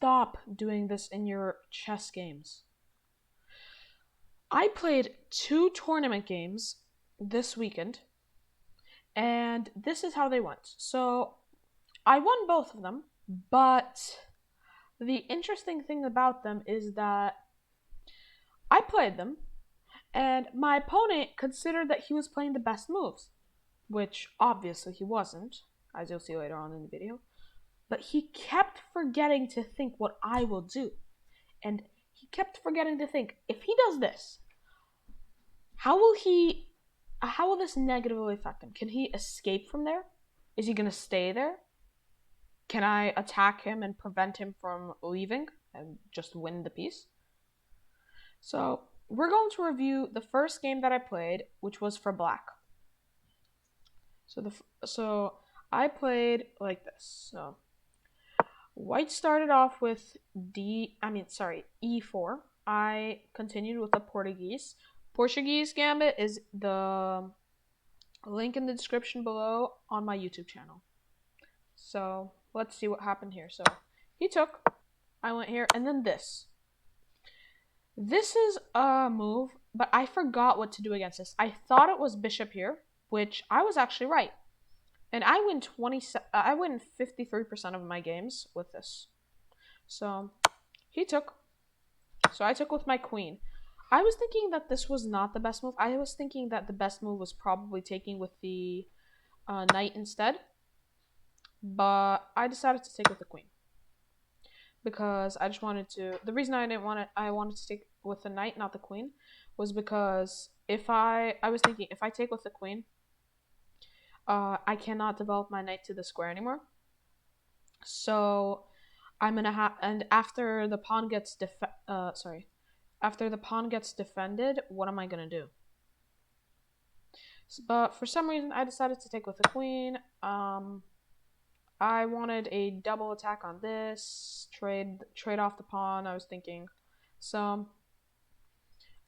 stop doing this in your chess games. I played 2 tournament games this weekend, and this is how they went. So I won both of them, but the interesting thing about them is that I played them, and my opponent considered that he was playing the best moves, which obviously he wasn't, as you'll see later on in the video. But he kept forgetting to think what I will do. And he kept forgetting to think, if he does this, how will this negatively affect him? Can he escape from there? Is he gonna stay there? Can I attack him and prevent him from leaving and just win the piece? So we're going to review the first game that I played, which was for black. So I played like this. So white started off with e4. I continued with the Portuguese. Portuguese gambit is the link in the description below on my YouTube channel. So let's see what happened here. So he took, I went here, and then this. This is a move, but I forgot what to do against this. I thought it was bishop here, which I was actually right. And I win 53% of my games with this. So he took. So I took with my queen. I was thinking that this was not the best move. I was thinking that the best move was probably taking with the knight instead. But I decided to take with the queen. Because I just wanted to... The reason I wanted to take with the knight, not the queen, was because I was thinking, if I take with the queen, I cannot develop my knight to the square anymore. So I'm gonna have, and after the pawn gets defended, what am I gonna do? But for some reason, I decided to take with the queen. I wanted a double attack on this, trade off the pawn. I was thinking, so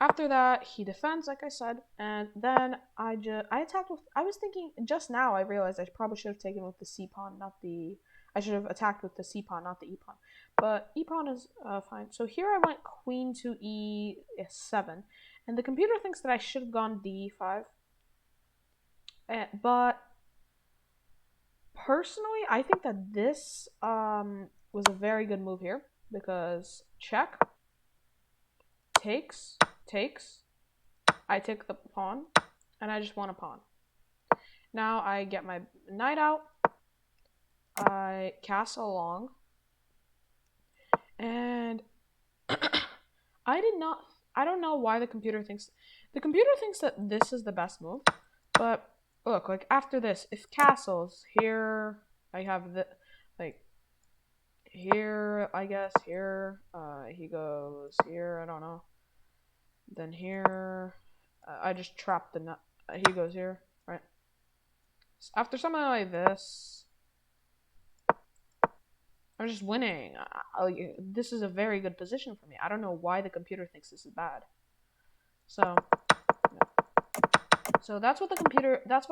after that he defends, like I said, and then I attacked with. I was thinking just now. I realized I probably should have taken with the c pawn, not the. I should have attacked with the c pawn, not the e pawn. But e pawn is fine. So here I went queen to e7, and the computer thinks that I should have gone d5. But personally, I think that this was a very good move here, because check, takes, I take the pawn, and I just won a pawn. Now I get my knight out, I castle along, and I don't know why the computer thinks that this is the best move, but look, like after this, if castles, here I have the, like, here, I guess, here, he goes here, I don't know, then here, I just trapped the nut, he goes here, right? So after something like this, I'm just winning. This is a very good position for me. I don't know why the computer thinks this is bad. So that's why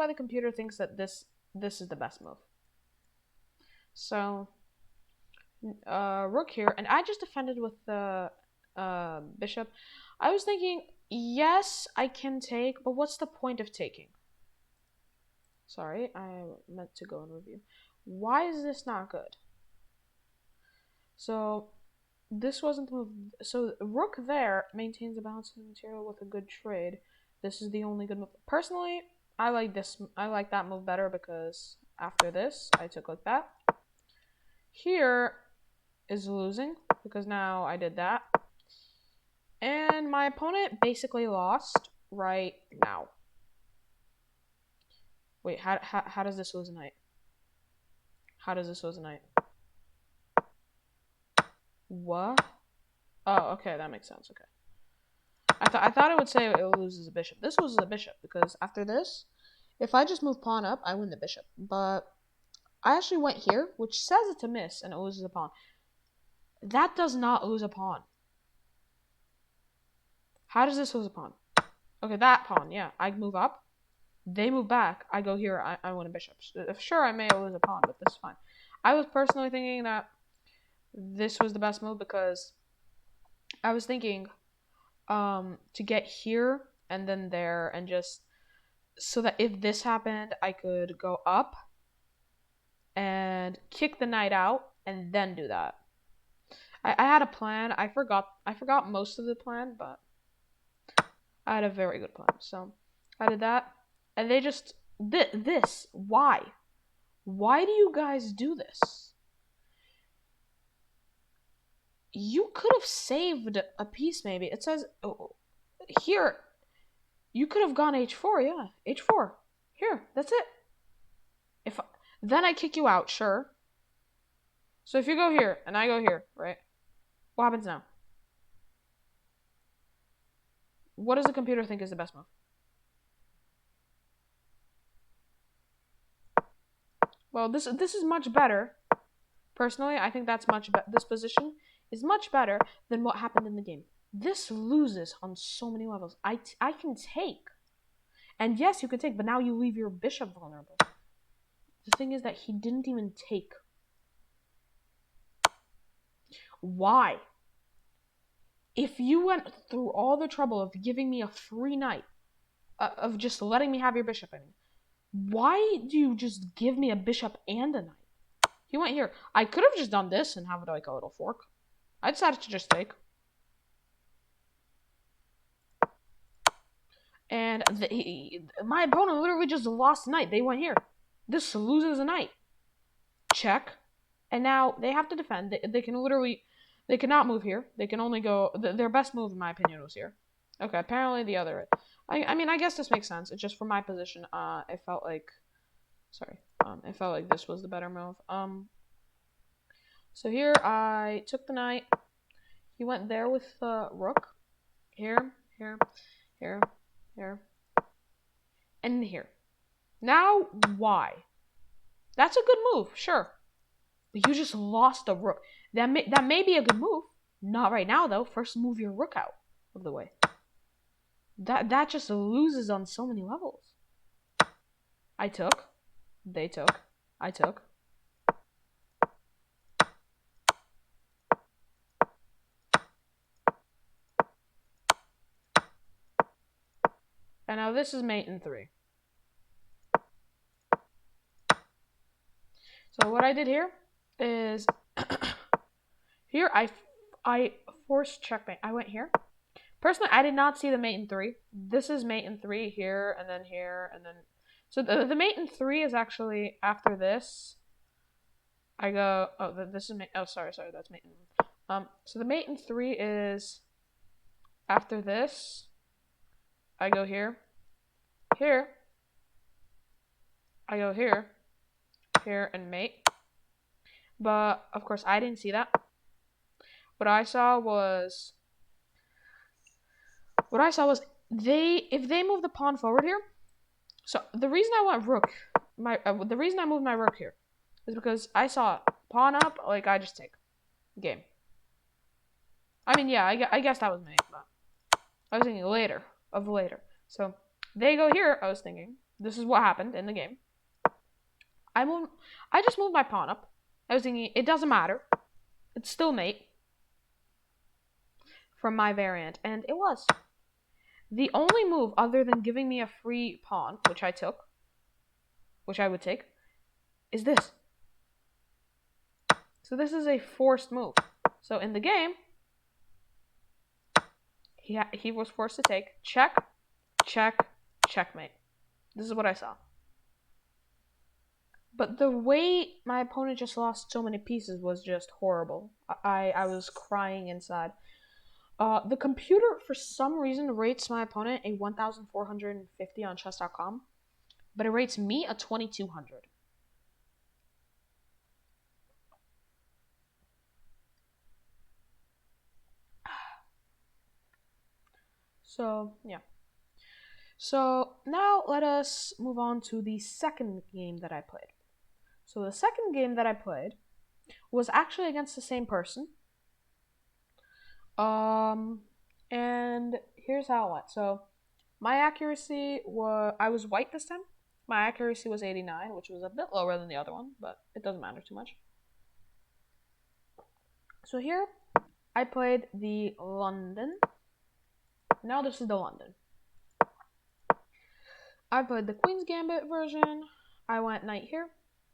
the computer thinks that this is the best move. So rook here, and I just defended with the bishop. I was thinking, yes, I can take, but what's the point of taking? Sorry, I meant to go and review. Why is this not good? So this wasn't the move. So rook there maintains a balance of the material with a good trade. This is the only good move. Personally, I like that move better, because after this, I took like that. Here is losing, because now I did that. And my opponent basically lost right now. Wait, how does this lose a knight? How does this lose a knight? What? Oh, okay, that makes sense. Okay. I thought it would say it loses a bishop. This loses a bishop, because after this, if I just move pawn up, I win the bishop. But I actually went here, which says it's a miss, and it loses a pawn. That does not lose a pawn. How does this lose a pawn? Okay, that pawn, yeah. I move up. They move back. I go here. I win a bishop. Sure, I may lose a pawn, but this is fine. I was personally thinking that this was the best move because I was thinking to get here and then there and just so that if this happened, I could go up and kick the knight out and then do that. I had a plan. I forgot most of the plan, but I had a very good plan. So I did that, and they just this. Why? Why do you guys do this? You could have saved a piece. Maybe it says here. You could have gone h4. Yeah, h4. Here, that's it. Then I kick you out, sure. So if you go here and I go here, right? What happens now? What does the computer think is the best move? Well, this is much better. Personally, I think that's much better. This position is much better than what happened in the game. This loses on so many levels. I can take. And yes, you can take, but now you leave your bishop vulnerable. The thing is that he didn't even take. Why? If you went through all the trouble of giving me a free knight, of just letting me have your bishop, why do you just give me a bishop and a knight? He went here. I could have just done this and have like a little fork. I decided to just take. And my opponent literally just lost a knight. They went here. This loses a knight. Check. And now they have to defend. They can literally... They cannot move here. They can only go... Their best move, in my opinion, was here. Okay, apparently the other... I mean, I guess this makes sense. It's just from my position, it felt like... Sorry. It felt like this was the better move. So here, I took the knight. He went there with the rook. Here, here, here, here, and here. Now, why? That's a good move, sure. But you just lost a rook. That may be a good move. Not right now, though. First, move your rook out of the way. That just loses on so many levels. I took. They took. I took. And now this is mate in 3. So what I did here is here I forced checkmate. I went here. Personally, I did not see the mate in 3. This is mate in 3 here, and then here, and then... So the mate in 3 is actually after this. I go... Oh, this is mate... Oh, sorry, that's mate in 1. So the mate in 3 is after this. I go here. Here. I go here. Here, and mate. But, of course, I didn't see that. What I saw was if they move the pawn forward here. So the reason I went rook, the reason I moved my rook here is because I saw pawn up, like I just take game. I mean, yeah, I guess that was mate, but I was thinking later. So they go here. I was thinking this is what happened in the game. I just moved my pawn up. I was thinking it doesn't matter. It's still mate from my variant, and it was. The only move other than giving me a free pawn, which I took, which I would take, is this. So this is a forced move. So in the game, he was forced to take. Check, check, checkmate. This is what I saw. But the way my opponent just lost so many pieces was just horrible. I was crying inside. The computer, for some reason, rates my opponent a 1,450 on chess.com, but it rates me a 2,200. So, yeah. So, now let us move on to the second game that I played. So, the second game that I played was actually against the same person. And here's how it went. So, my accuracy was... I was white this time. My accuracy was 89, which was a bit lower than the other one, but it doesn't matter too much. So here, I played the London. Now this is the London. I played the Queen's Gambit version. I went knight here.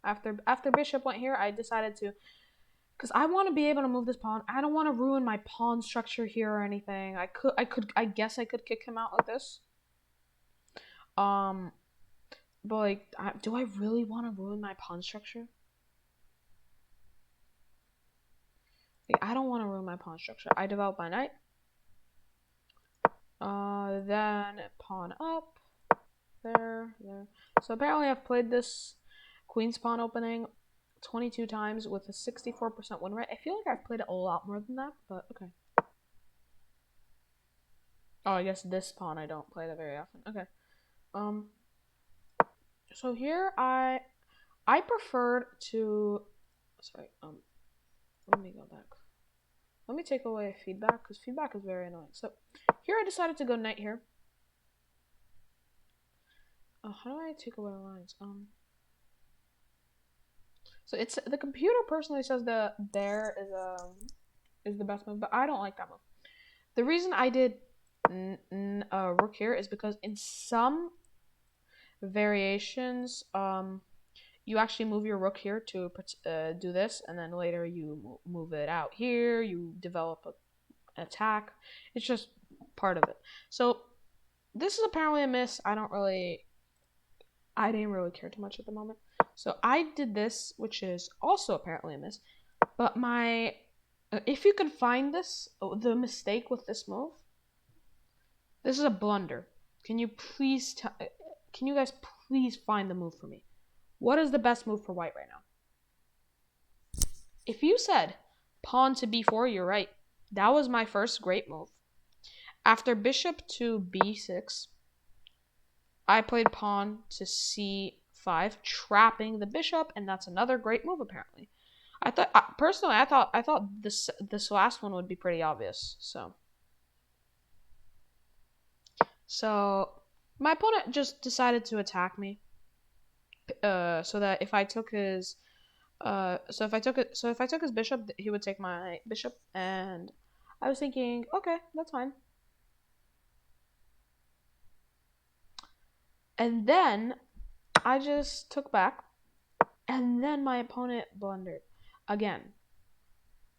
After bishop went here, I decided to, because I want to be able to move this pawn. I don't want to ruin my pawn structure here or anything. I guess I could kick him out like this. But like, do I really want to ruin my pawn structure? Like, I don't want to ruin my pawn structure. I develop my knight. Then pawn up. There. So apparently I've played this Queen's Pawn opening 22 times with a 64% win rate. I feel like I've played it a lot more than that, but okay. Oh, I guess this pawn I don't play that very often. Okay. So here I preferred to, sorry, let me go back. Let me take away feedback, because feedback is very annoying. So here I decided to go knight here. How do I take away lines? So it's the computer personally says the bear is the best move, but I don't like that move. The reason I did rook here is because in some variations, you actually move your rook here to do this, and then later you move it out here. You develop an attack. It's just part of it. So this is apparently a miss. I didn't really care too much at the moment. So I did this, which is also apparently a miss. But if you can find this, the mistake with this move, this is a blunder. Can you guys please find the move for me? What is the best move for white right now? If you said pawn to b4, you're right. That was my first great move. After bishop to b6, I played pawn to c5, trapping the bishop, and that's another great move apparently. I thought this last one would be pretty obvious. So my opponent just decided to attack me. So that if I took his if I took his bishop, he would take my bishop, and I was thinking, okay, that's fine. And then I just took back, and then my opponent blundered again.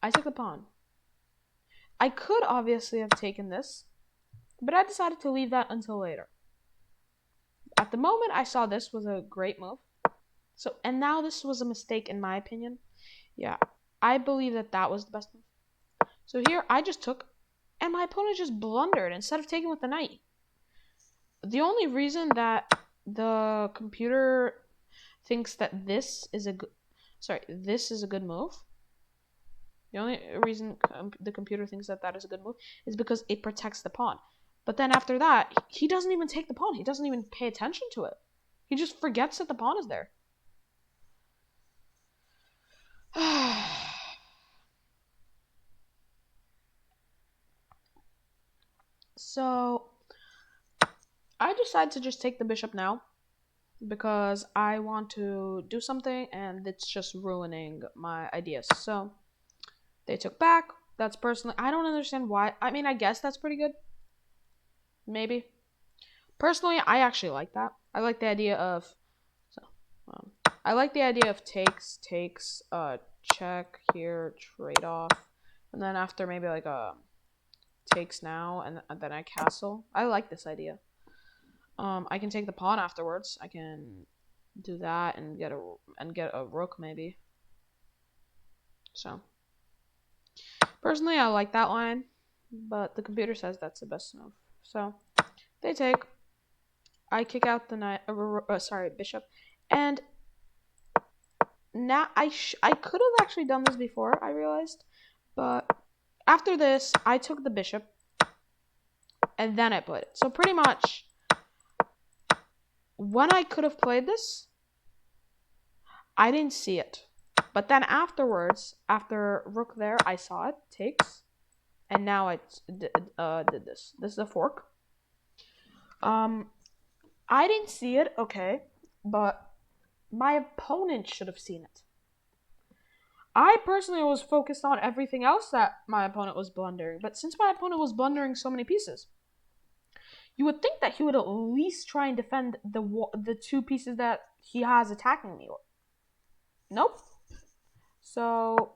I took the pawn. I could obviously have taken this, but I decided to leave that until later. At the moment, I saw this was a great move. And now this was a mistake in my opinion. Yeah, I believe that was the best move. So here I just took, and my opponent just blundered instead of taking with the knight. The only reason that the computer thinks that this is a good move. The only reason the computer thinks that is a good move is because it protects the pawn. But then after that, he doesn't even take the pawn. He doesn't even pay attention to it. He just forgets that the pawn is there. So I decide to just take the bishop now because I want to do something and it's just ruining my ideas. So they took back. That's personally, I don't understand why. I mean, I guess that's pretty good. Maybe. Personally, I actually like that. I like the idea of takes, check here, trade off, and then after maybe like takes now, and then I castle. I like this idea. I can take the pawn afterwards. I can do that and get a rook maybe. So personally, I like that line, but the computer says that's the best move. So they take. I kick out the knight. Bishop, and now I could have actually done this before, I realized, but after this I took the bishop and then I played it. So pretty much when I could have played this, I didn't see it, but then afterwards, after rook there, I saw it takes, and now I did this. This is a fork. I didn't see it, okay, but my opponent should have seen it. I personally was focused on everything else that my opponent was blundering, but since my opponent was blundering so many pieces, you would think that he would at least try and defend the two pieces that he has attacking me. Nope. So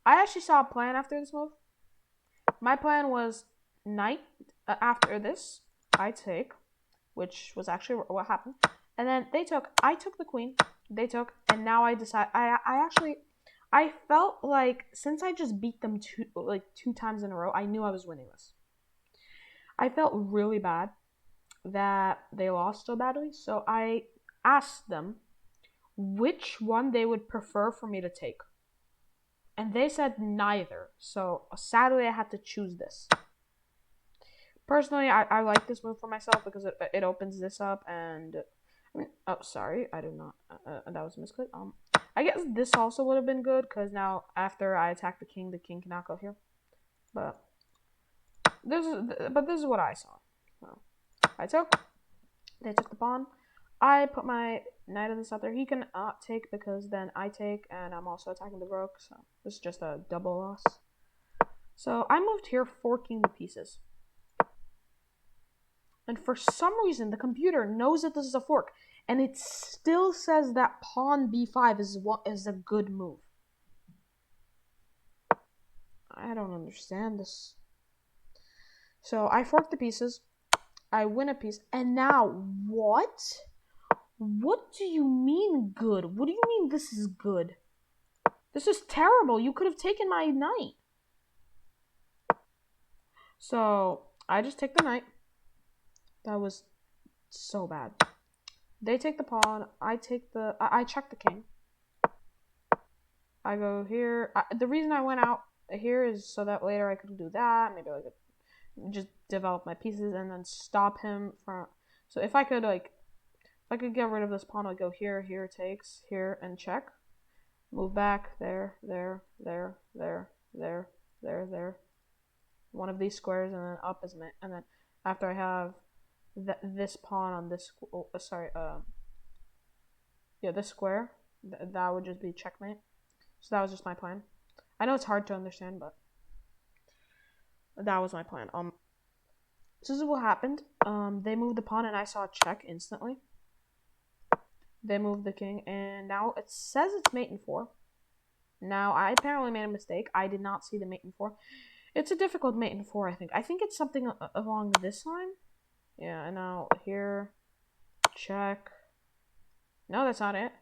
I actually saw a plan after this move. My plan was knight. After this, I take, which was actually what happened, and then they took. I took the queen. They took, and now I decide. I felt like since I just beat them two times in a row, I knew I was winning this. I felt really bad that they lost so badly, so I asked them which one they would prefer for me to take. And they said neither, so sadly I had to choose this. Personally, I like this move for myself because it opens this up and... oh, sorry, I did not... that was a misclick. I guess this also would have been good because now after I attack the king cannot go here. But this is what I saw. So, I took. They took the pawn. I put my knight in this up there. He can take because then I take and I'm also attacking the rook. So this is just a double loss. So I moved here, forking the pieces. And for some reason, the computer knows that this is a fork. And it still says that pawn b5 is a good move. I don't understand this. So I fork the pieces. I win a piece. And now, what? What do you mean good? What do you mean this is good? This is terrible. You could have taken my knight. So I just take the knight. That was so bad. They take the pawn. I take the... I check the king. I go here. The reason I went out here is so that later I could do that. Maybe I could just develop my pieces and then stop him from... So if I could, like... If I could get rid of this pawn, I'd go here, here takes, here, and check. Move back, there, there, there, there, there, there, there. One of these squares, and then up is my... And then after I have this pawn on this... this square, that would just be checkmate. So that was just my plan. I know it's hard to understand, but that was my plan. This is what happened. They moved the pawn, and I saw check instantly. They moved the king, and now it says it's mate in 4. Now, I apparently made a mistake. I did not see the mate in 4. It's a difficult mate in 4, I think. I think it's something along this line. Yeah, and now here, check. No, that's not it.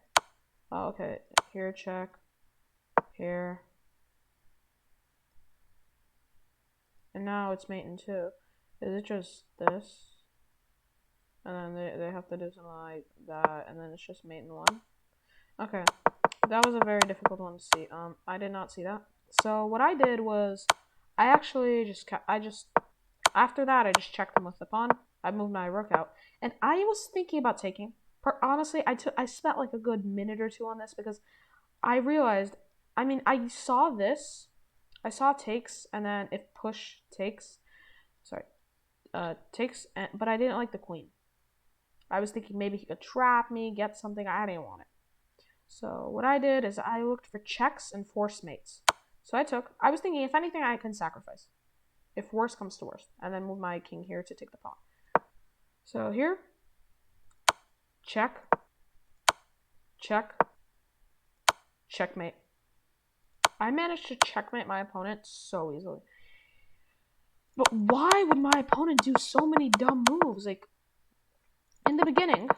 Oh, okay. Here, check. Here. And now it's mate in 2. Is it just this? And then they have to do something like that, and then it's just mate in 1. Okay. That was a very difficult one to see. I did not see that. So what I did was, I actually after that, I just checked them with the pawn. I moved my rook out. And I was thinking about taking. Honestly, I spent like a good minute or two on this because I realized, I saw this. I saw takes, and then if push takes, but I didn't like the queen. I was thinking maybe he could trap me, get something. I didn't want it. So what I did is I looked for checks and force mates. So I was thinking if anything I can sacrifice. If worse comes to worst. And then move my king here to take the pawn. So here. Check. Check. Checkmate. I managed to checkmate my opponent so easily. But why would my opponent do so many dumb moves? Like, in the beginning,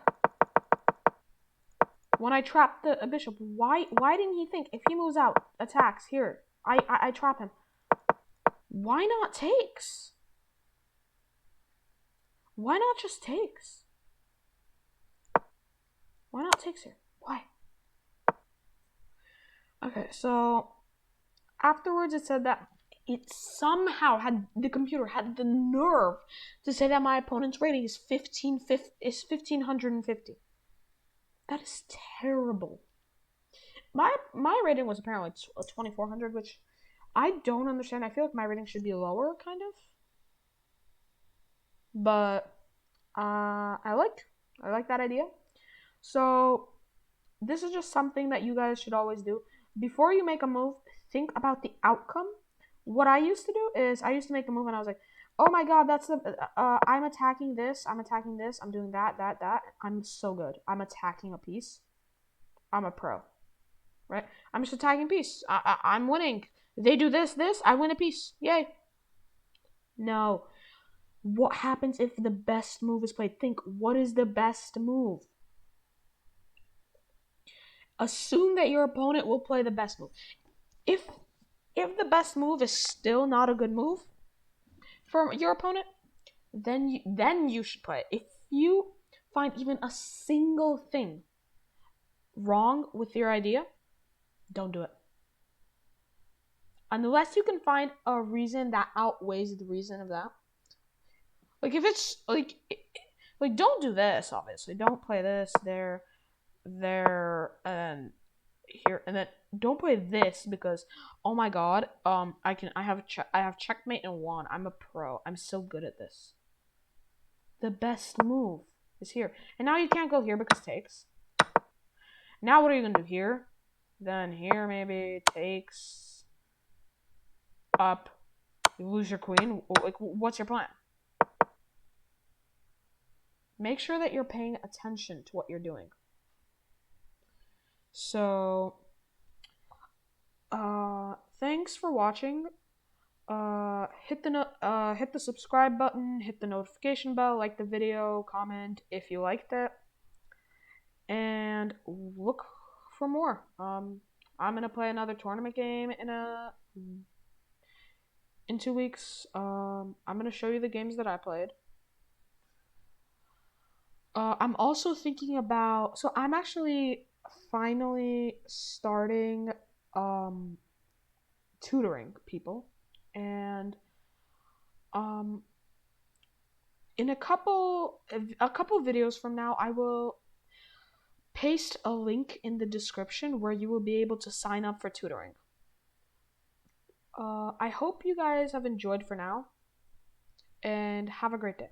when I trapped the bishop, why didn't he think if he moves out, attacks here, I trap him? Why not takes? Why not just takes? Why not takes here? Why? Okay, so afterwards it said that it somehow the computer had the nerve to say that my opponent's rating is 1550. That is terrible. My rating was apparently 2400, which I don't understand. I feel like my rating should be lower, kind of. But I like that idea. So this is just something that you guys should always do. before you make a move, think about the outcome. What I used to do is I used to make a move and I was like, oh my god, that's the I'm attacking this, I'm doing that. I'm so good. I'm attacking a piece. I'm a pro, right? I'm just attacking piece. I'm winning. They do this, I win a piece. Yay. No. What happens if the best move is played? Think, what is the best move? Assume that your opponent will play the best move. If the best move is still not a good move for your opponent, then you should play it. If you find even a single thing wrong with your idea, don't do it. Unless you can find a reason that outweighs the reason of that. Like if it's like don't do this, obviously. Don't play this there and here, and then don't play this because oh my god, I have checkmate in one. I'm a pro. I'm so good at this. The best move is here. And now you can't go here because takes. Now what are you gonna do here? Then here maybe takes up. You lose your queen. Like what's your plan? Make sure that you're paying attention to what you're doing. So thanks for watching. Hit the subscribe button, hit the notification bell, like the video, comment if you liked it, and look for more. I'm gonna play another tournament game in 2 weeks. I'm gonna show you the games that I played. I'm also thinking about. So I'm actually finally starting tutoring people, and in a couple videos from now, I will paste a link in the description where you will be able to sign up for tutoring. I hope you guys have enjoyed for now, and have a great day.